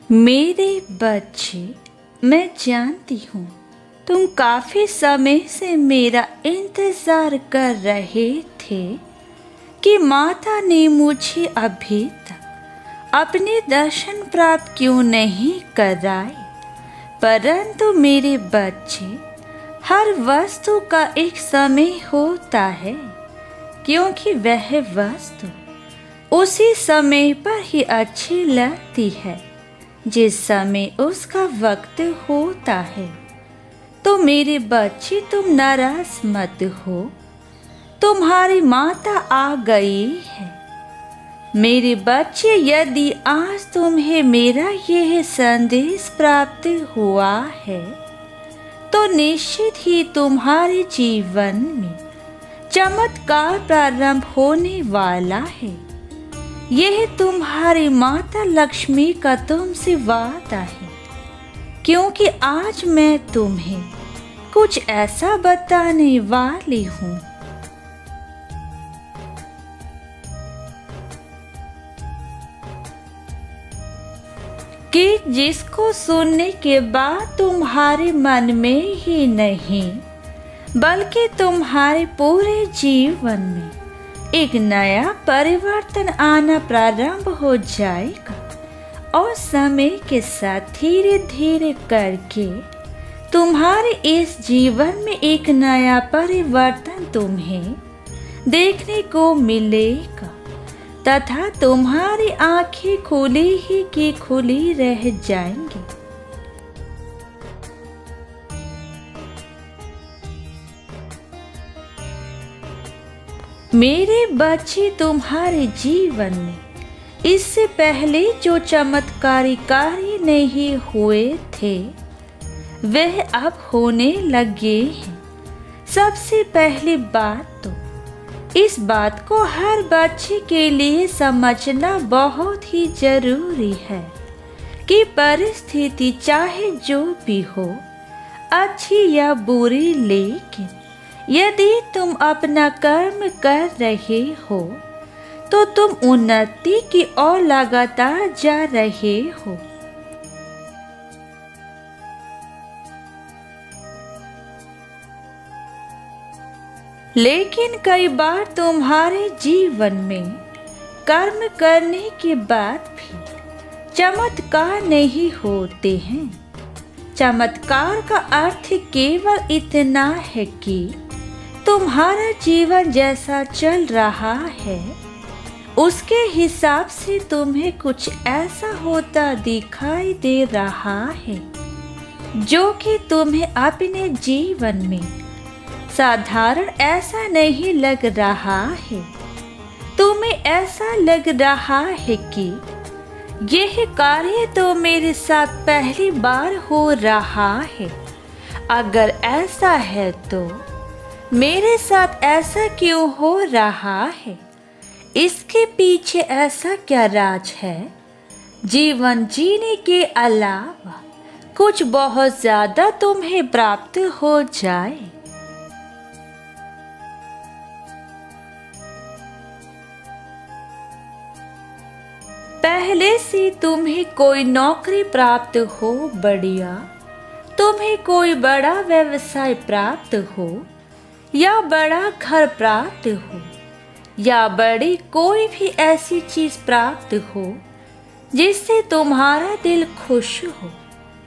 मेरे बच्चे, मैं जानती हूँ तुम काफ़ी समय से मेरा इंतज़ार कर रहे थे कि माता ने मुझे अभी तक अपने दर्शन प्राप्त क्यों नहीं कराए। परंतु मेरे बच्चे, हर वस्तु का एक समय होता है, क्योंकि वह वस्तु उसी समय पर ही अच्छी लगती है जिस समय उसका वक्त होता है। तो मेरे बच्चे, तुम नाराज मत हो, तुम्हारी माता आ गई है। मेरे बच्चे, यदि आज तुम्हें मेरा यह संदेश प्राप्त हुआ है तो निश्चित ही तुम्हारे जीवन में चमत्कार प्रारंभ होने वाला है। यह तुम्हारी माता लक्ष्मी का तुमसे वादा है, क्योंकि आज मैं तुम्हें कुछ ऐसा बताने वाली हूँ कि जिसको सुनने के बाद तुम्हारे मन में ही नहीं बल्कि तुम्हारे पूरे जीवन में एक नया परिवर्तन आना प्रारंभ हो जाएगा और समय के साथ धीरे धीरे करके तुम्हारे इस जीवन में एक नया परिवर्तन तुम्हें देखने को मिलेगा तथा तुम्हारी आंखें खुली ही की खुली रह जाएंगी। मेरे बच्चे, तुम्हारे जीवन में इससे पहले जो चमत्कारी कार्य नहीं हुए थे वह अब होने लगे हैं। सबसे पहली बात तो इस बात को हर बच्चे के लिए समझना बहुत ही जरूरी है कि परिस्थिति चाहे जो भी हो, अच्छी या बुरी, लेकिन यदि तुम अपना कर्म कर रहे हो तो तुम उन्नति की ओर लगातार जा रहे हो। लेकिन कई बार तुम्हारे जीवन में कर्म करने के बाद भी चमत्कार नहीं होते हैं। चमत्कार का अर्थ केवल इतना है कि तुम्हारा जीवन जैसा चल रहा है उसके हिसाब से तुम्हें कुछ ऐसा होता दिखाई दे रहा है जो कि तुम्हें अपने जीवन में साधारण ऐसा नहीं लग रहा है। तुम्हें ऐसा लग रहा है कि यह कार्य तो मेरे साथ पहली बार हो रहा है। अगर ऐसा है तो मेरे साथ ऐसा क्यों हो रहा है? इसके पीछे ऐसा क्या राज है? जीवन जीने के अलावा कुछ बहुत ज्यादा तुम्हें प्राप्त हो जाए। पहले से तुम्हें कोई नौकरी प्राप्त हो, बढ़िया, तुम्हें कोई बड़ा व्यवसाय प्राप्त हो या बड़ा घर प्राप्त हो या बड़ी कोई भी ऐसी चीज प्राप्त हो जिससे तुम्हारा दिल खुश हो,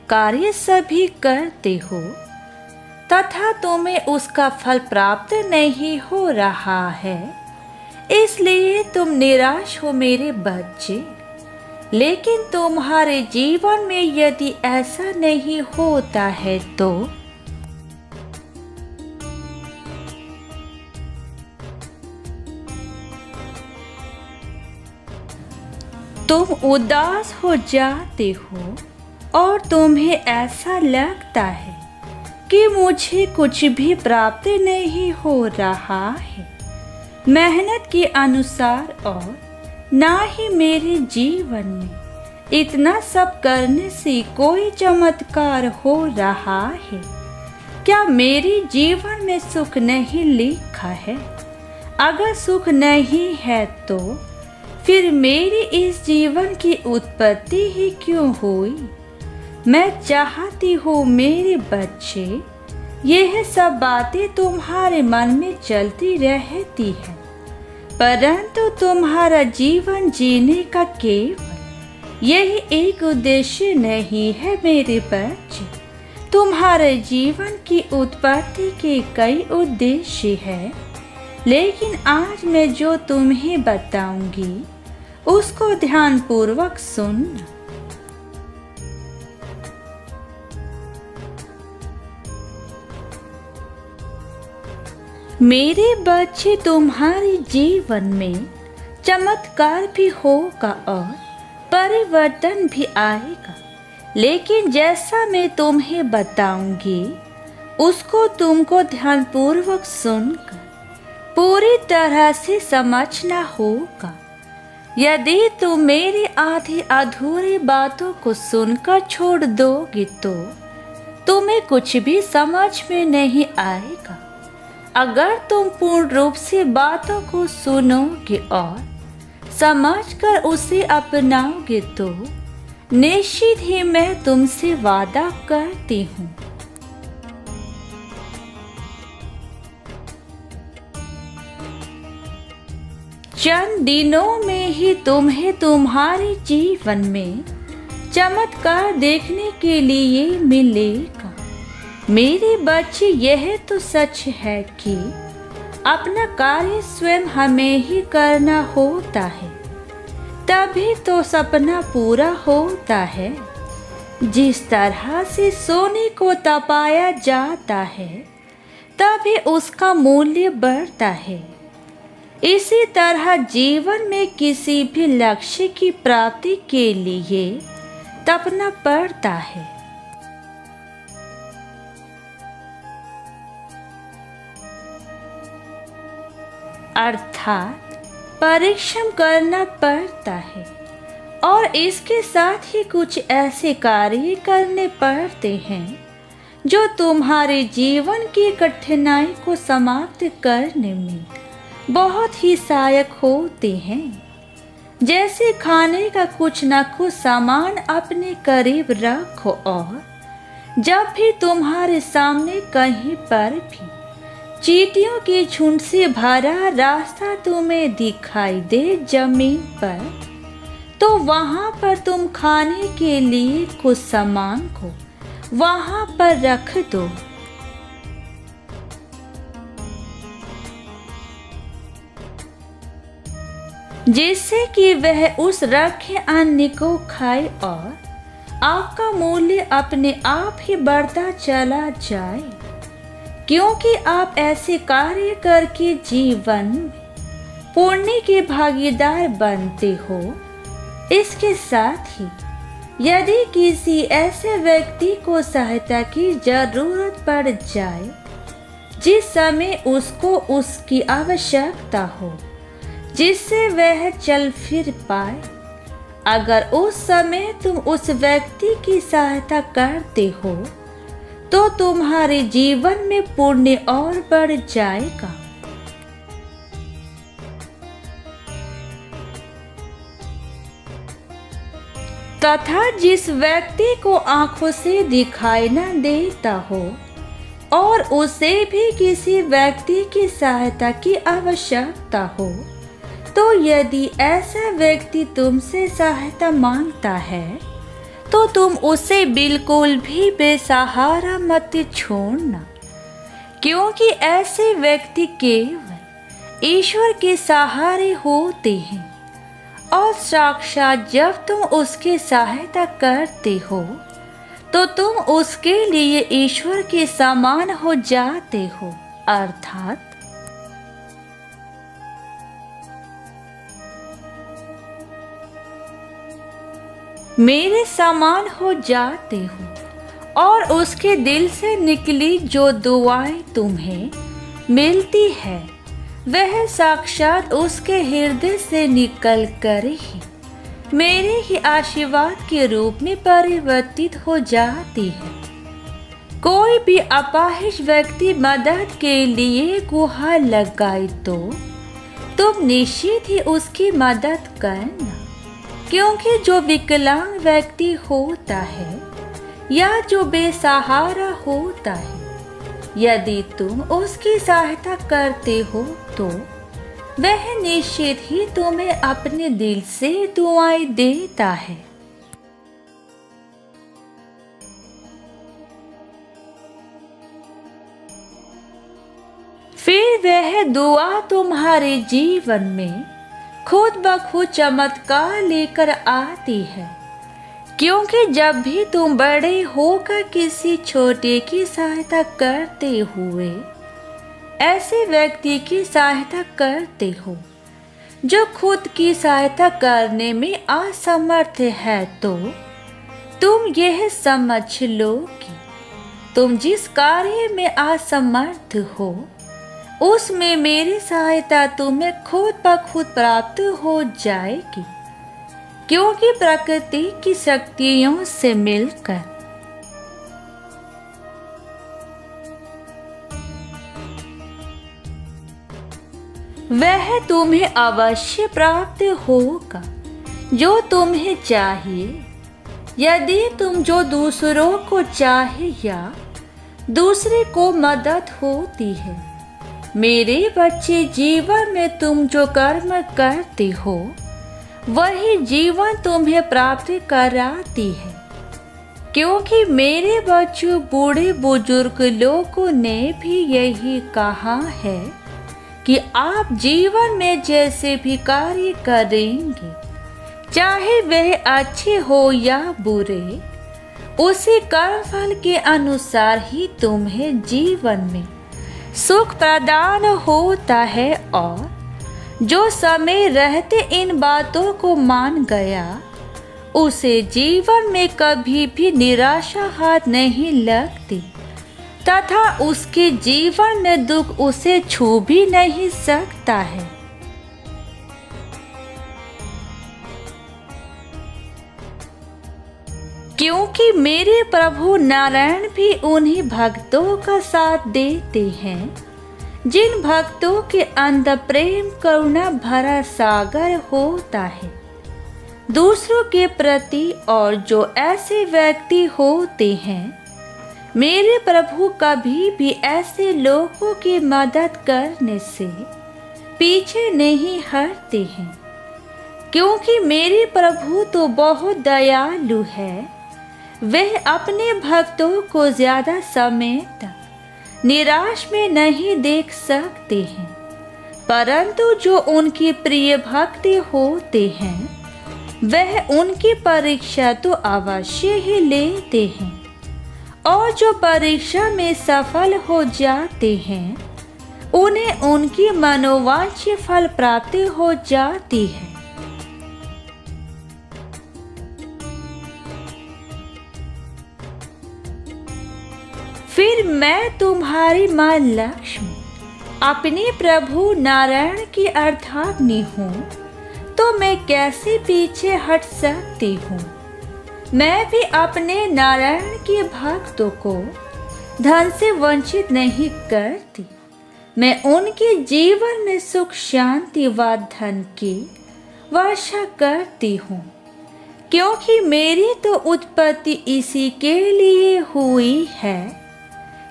कार्य सभी करते हो तथा तुम्हें उसका फल प्राप्त नहीं हो रहा है, इसलिए तुम निराश हो मेरे बच्चे। लेकिन तुम्हारे जीवन में यदि ऐसा नहीं होता है तो तुम उदास हो जाते हो और तुम्हें ऐसा लगता है कि मुझे कुछ भी प्राप्त नहीं हो रहा है मेहनत के अनुसार, और ना ही मेरे जीवन में इतना सब करने से कोई चमत्कार हो रहा है। क्या मेरे जीवन में सुख नहीं लिखा है? अगर सुख नहीं है तो फिर मेरी इस जीवन की उत्पत्ति ही क्यों हुई? मैं चाहती हूँ मेरे बच्चे, यह सब बातें तुम्हारे मन में चलती रहती है, परंतु तुम्हारा जीवन जीने का केवल यही एक उद्देश्य नहीं है मेरे बच्चे। तुम्हारे जीवन की उत्पत्ति के कई उद्देश्य हैं, लेकिन आज मैं जो तुम्हें बताऊंगी उसको ध्यानपूर्वक सुनना। मेरे बच्चे, तुम्हारे जीवन में चमत्कार भी होगा और परिवर्तन भी आएगा, लेकिन जैसा मैं तुम्हें बताऊंगी उसको तुमको ध्यानपूर्वक सुनकर पूरी तरह से समझना होगा। यदि तुम मेरी आधी अधूरी बातों को सुनकर छोड़ दोगे तो तुम्हें कुछ भी समझ में नहीं आएगा। अगर तुम पूर्ण रूप से बातों को सुनोगे और समझकर उसे अपनाओगे तो निश्चित ही मैं तुमसे वादा करती हूँ, चंद दिनों में ही तुम्हें तुम्हारे जीवन में चमत्कार देखने के लिए मिलेगा। मेरे बच्चे, यह तो सच है कि अपना कार्य स्वयं हमें ही करना होता है, तभी तो सपना पूरा होता है। जिस तरह से सोने को तपाया जाता है तभी उसका मूल्य बढ़ता है, इसी तरह जीवन में किसी भी लक्ष्य की प्राप्ति के लिए तपना पड़ता है। अर्थात परिश्रम करना पड़ता है और इसके साथ ही कुछ ऐसे कार्य करने पड़ते हैं जो तुम्हारे जीवन की कठिनाई को समाप्त करने में बहुत ही सहायक होते हैं। जैसे खाने का कुछ न कुछ सामान अपने करीब रखो और जब भी तुम्हारे सामने कहीं पर भी चींटियों के झुंड से भरा रास्ता तुम्हें दिखाई दे जमीन पर, तो वहां पर तुम खाने के लिए कुछ सामान को वहां पर रख दो। जिससे कि वह उस रखे अन्न को खाए और आपका मूल्य अपने आप ही बढ़ता चला जाए, क्योंकि आप ऐसे कार्य करके जीवन में पुण्य के भागीदार बनते हो। इसके साथ ही यदि किसी ऐसे व्यक्ति को सहायता की जरूरत पड़ जाए जिस समय उसको उसकी आवश्यकता हो, जिससे वह चल फिर पाए, अगर उस समय तुम उस व्यक्ति की सहायता करते हो तो तुम्हारे जीवन में पुण्य और बढ़ जाएगा। तथा जिस व्यक्ति को आंखों से दिखाई न देता हो और उसे भी किसी व्यक्ति की सहायता की आवश्यकता हो, तो यदि ऐसा व्यक्ति तुमसे सहायता मांगता है तो तुम उसे बिल्कुल भी बेसहारा मत छोड़ना, क्योंकि ऐसे व्यक्ति केवल ईश्वर के सहारे होते हैं और साक्षात जब तुम उसकी सहायता करते हो तो तुम उसके लिए ईश्वर के समान हो जाते हो, अर्थात मेरे समान हो जाते हो और उसके दिल से निकली जो दुआएं तुम्हें मिलती है वह साक्षात उसके हृदय से निकल कर ही मेरे ही आशीर्वाद के रूप में परिवर्तित हो जाती है। कोई भी अपाहिज व्यक्ति मदद के लिए गुहार लगाए तो तुम निश्चित ही उसकी मदद करना, क्योंकि जो विकलांग व्यक्ति होता है या जो बेसहारा होता है, यदि तुम उसकी सहायता करते हो तो वह निश्चित ही तुम्हें अपने दिल से दुआएं देता है। फिर वह दुआ तुम्हारे जीवन में खुद ब खुद चमत्कार लेकर आती है, क्योंकि जब भी तुम बड़े होकर किसी छोटे की सहायता करते हुए ऐसे व्यक्ति की सहायता करते हो जो खुद की सहायता करने में असमर्थ है, तो तुम यह समझ लो कि तुम जिस कार्य में असमर्थ हो उसमें मेरी सहायता तुम्हें खुद ब खुद प्राप्त हो जाएगी, क्योंकि प्रकृति की शक्तियों से मिलकर वह तुम्हें अवश्य प्राप्त होगा जो तुम्हें चाहिए। यदि तुम जो दूसरों को चाहे या दूसरे को मदद होती है, मेरे बच्चे, जीवन में तुम जो कर्म करते हो वही जीवन तुम्हें प्राप्त कराती है, क्योंकि मेरे बच्चों, बूढ़े बुजुर्ग लोगों ने भी यही कहा है कि आप जीवन में जैसे भी कार्य करेंगे, चाहे वह अच्छे हो या बुरे, उसी कर्म फल के अनुसार ही तुम्हें जीवन में सुख प्रदान होता है। और जो समय रहते इन बातों को मान गया, उसे जीवन में कभी भी निराशा हाथ नहीं लगती तथा उसके जीवन में दुख उसे छू भी नहीं सकता है। क्योंकि मेरे प्रभु नारायण भी उन्हीं भक्तों का साथ देते हैं जिन भक्तों के अंदर प्रेम करुणा भरा सागर होता है दूसरों के प्रति, और जो ऐसे व्यक्ति होते हैं, मेरे प्रभु कभी भी ऐसे लोगों की मदद करने से पीछे नहीं हटते हैं, क्योंकि मेरे प्रभु तो बहुत दयालु है। वह अपने भक्तों को ज्यादा समय तक निराश में नहीं देख सकते हैं, परंतु जो उनकी प्रिय भक्त होते हैं वह उनकी परीक्षा तो अवश्य ही लेते हैं, और जो परीक्षा में सफल हो जाते हैं उन्हें उनकी मनोवांछित फल प्राप्त हो जाती है। फिर मैं तुम्हारी माँ लक्ष्मी अपने प्रभु नारायण की अर्धांगिनी हूँ, तो मैं कैसे पीछे हट सकती हूँ। मैं भी अपने नारायण के भक्तों को धन से वंचित नहीं करती। मैं उनके जीवन में सुख शांति व धन की वर्षा करती हूँ, क्योंकि मेरी तो उत्पत्ति इसी के लिए हुई है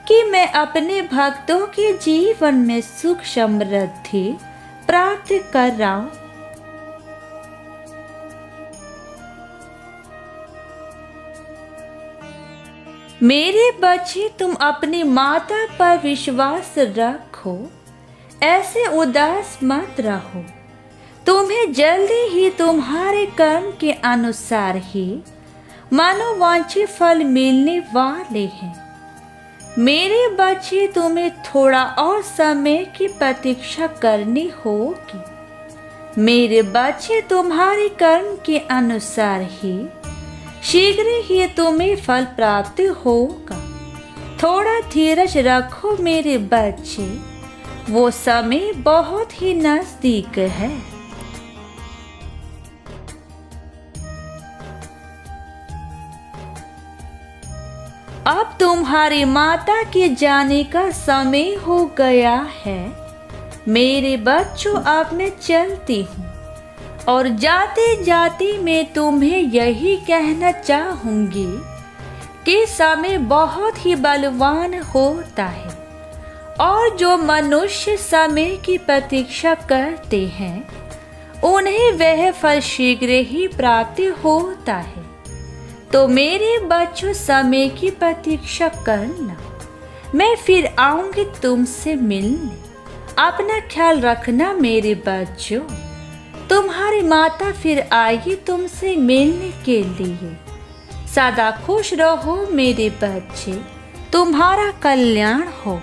कि मैं अपने भक्तों के जीवन में सुख समृद्धि प्राप्त कराऊं। मेरे बच्चे, तुम अपनी माता पर विश्वास रखो, ऐसे उदास मत रहो। तुम्हें जल्दी ही तुम्हारे कर्म के अनुसार ही मनोवांछित फल मिलने वाले हैं। मेरे बच्चे, तुम्हें थोड़ा और समय की प्रतीक्षा करनी होगी। मेरे बच्चे, तुम्हारे कर्म के अनुसार ही शीघ्र ही तुम्हें फल प्राप्त होगा। थोड़ा धीरज रखो मेरे बच्चे, वो समय बहुत ही नजदीक है। अब तुम्हारी माता के जाने का समय हो गया है। मेरे बच्चों अब मैं चलती हूँ और जाते जाते मैं तुम्हें यही कहना चाहूँगी कि समय बहुत ही बलवान होता है और जो मनुष्य समय की प्रतीक्षा करते हैं उन्हें वह फल शीघ्र ही प्राप्त होता है। तो मेरे बच्चों समय की प्रतीक्षा करना, मैं फिर आऊंगी तुमसे मिलने। अपना ख्याल रखना मेरे बच्चों, तुम्हारी माता फिर आएगी तुमसे मिलने के लिए। सदा खुश रहो मेरे बच्चे, तुम्हारा कल्याण हो।